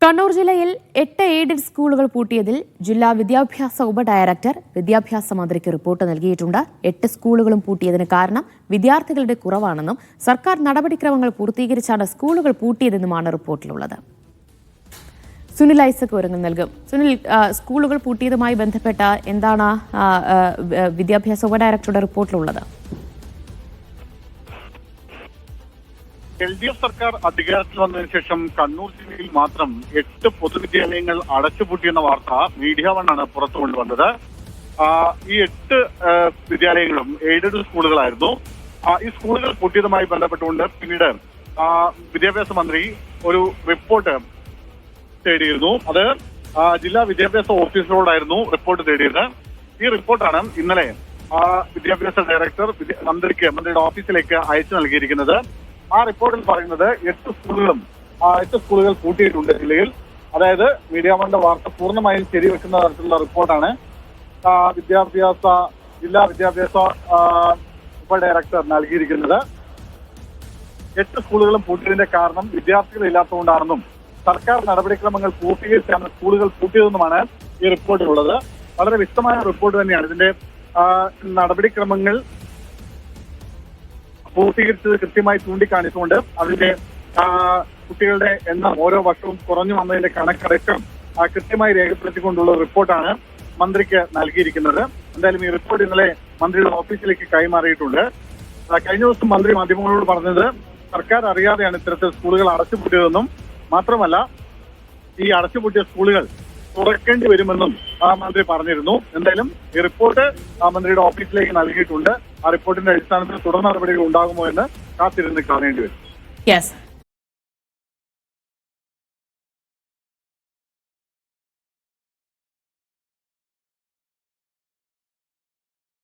കണ്ണൂർ ജില്ലയിൽ 8 എയ്ഡഡ് സ്കൂളുകൾ പൂട്ടിയതിൽ ജില്ലാ വിദ്യാഭ്യാസ ഉപഡയറക്ടർ വിദ്യാഭ്യാസ മന്ത്രിക്ക് റിപ്പോർട്ട് നൽകിയിട്ടുണ്ട്. 8 സ്കൂളുകളും പൂട്ടിയതിന് കാരണം വിദ്യാർത്ഥികളുടെ കുറവാണെന്നും സർക്കാർ നടപടിക്രമങ്ങൾ പൂർത്തീകരിച്ചാണ് സ്കൂളുകൾ പൂട്ടിയതെന്നുമാണ് റിപ്പോർട്ടിലുള്ളത്. സുനിൽ ഐസക് വിവരങ്ങൾ നൽകും. സുനിൽ, സ്കൂളുകൾ പൂട്ടിയതുമായി ബന്ധപ്പെട്ട എന്താണ് വിദ്യാഭ്യാസ ഉപഡയറക്ടറുടെ റിപ്പോർട്ടിലുള്ളത്? LDF സർക്കാർ അധികാരത്തിൽ വന്നതിന് ശേഷം കണ്ണൂർ ജില്ലയിൽ മാത്രം 8 പൊതുവിദ്യാലയങ്ങൾ അടച്ചുപൂട്ടിയെന്ന വാർത്ത മീഡിയ വണ്ണാണ് പുറത്തു കൊണ്ടുവന്നത്. ഈ 8 വിദ്യാലയങ്ങളും എയ്ഡഡ് സ്കൂളുകളായിരുന്നു. ഈ സ്കൂളുകൾ പൂട്ടിയതുമായി ബന്ധപ്പെട്ടുകൊണ്ട് പിന്നീട് വിദ്യാഭ്യാസ മന്ത്രി ഒരു റിപ്പോർട്ട് തേടിയിരുന്നു. അത് ജില്ലാ വിദ്യാഭ്യാസ ഓഫീസറോടായിരുന്നു റിപ്പോർട്ട് തേടിയത്. ഈ റിപ്പോർട്ടാണ് ഇന്നലെ വിദ്യാഭ്യാസ ഡയറക്ടർ മന്ത്രിയുടെ ഓഫീസിലേക്ക് അയച്ചു നൽകിയിരിക്കുന്നത്. ആ റിപ്പോർട്ടിൽ പറയുന്നത് 8 സ്കൂളുകൾ പൂട്ടിയിട്ടുണ്ട് ജില്ലയിൽ. അതായത് മീഡിയ വണ്ണിന്റെ വാർത്ത പൂർണ്ണമായും ശരിവെക്കുന്ന തരത്തിലുള്ള റിപ്പോർട്ടാണ് ജില്ലാ വിദ്യാഭ്യാസ ഉപഡയറക്ടർ നൽകിയിരിക്കുന്നത്. 8 സ്കൂളുകളും പൂട്ടിയതിന്റെ കാരണം വിദ്യാർത്ഥികൾ ഇല്ലാത്തതുകൊണ്ടാണെന്നും സർക്കാർ നടപടിക്രമങ്ങൾ പൂർത്തീകരിച്ചാണ് സ്കൂളുകൾ പൂട്ടിയതെന്നുമാണ് ഈ റിപ്പോർട്ടിലുള്ളത്. വളരെ വ്യക്തമായ റിപ്പോർട്ട് തന്നെയാണ്. ഇതിന്റെ നടപടിക്രമങ്ങൾ പൂർത്തീകരിച്ചത് കൃത്യമായി ചൂണ്ടിക്കാണിച്ചുകൊണ്ട് അതിന്റെ കുട്ടികളുടെ എണ്ണം ഓരോ വർഷവും കുറഞ്ഞു വന്നതിന്റെ കണക്കടക്കം കൃത്യമായി രേഖപ്പെടുത്തിക്കൊണ്ടുള്ള റിപ്പോർട്ടാണ് മന്ത്രിക്ക് നൽകിയിരിക്കുന്നത്. എന്തായാലും ഈ റിപ്പോർട്ട് ഇന്നലെ മന്ത്രിയുടെ ഓഫീസിലേക്ക് കൈമാറിയിട്ടുണ്ട്. കഴിഞ്ഞ ദിവസം മന്ത്രി മാധ്യമങ്ങളോട് പറഞ്ഞത് സർക്കാർ അറിയാതെയാണ് ഇത്തരത്തിൽ സ്കൂളുകൾ അടച്ചുപൂട്ടിയതെന്നും മാത്രമല്ല ഈ അടച്ചുപൂട്ടിയ സ്കൂളുകൾ തുറക്കേണ്ടി വരുമെന്നും മന്ത്രി പറഞ്ഞിരുന്നു. എന്തായാലും ഈ റിപ്പോർട്ട് മന്ത്രിയുടെ ഓഫീസിലേക്ക് നൽകിയിട്ടുണ്ട്. ആ റിപ്പോർട്ടിന്റെ അടിസ്ഥാനത്തിൽ തുടർ നടപടികൾ ഉണ്ടാകുമോ എന്ന് കാത്തിരുന്ന് കാണേണ്ടി വരും.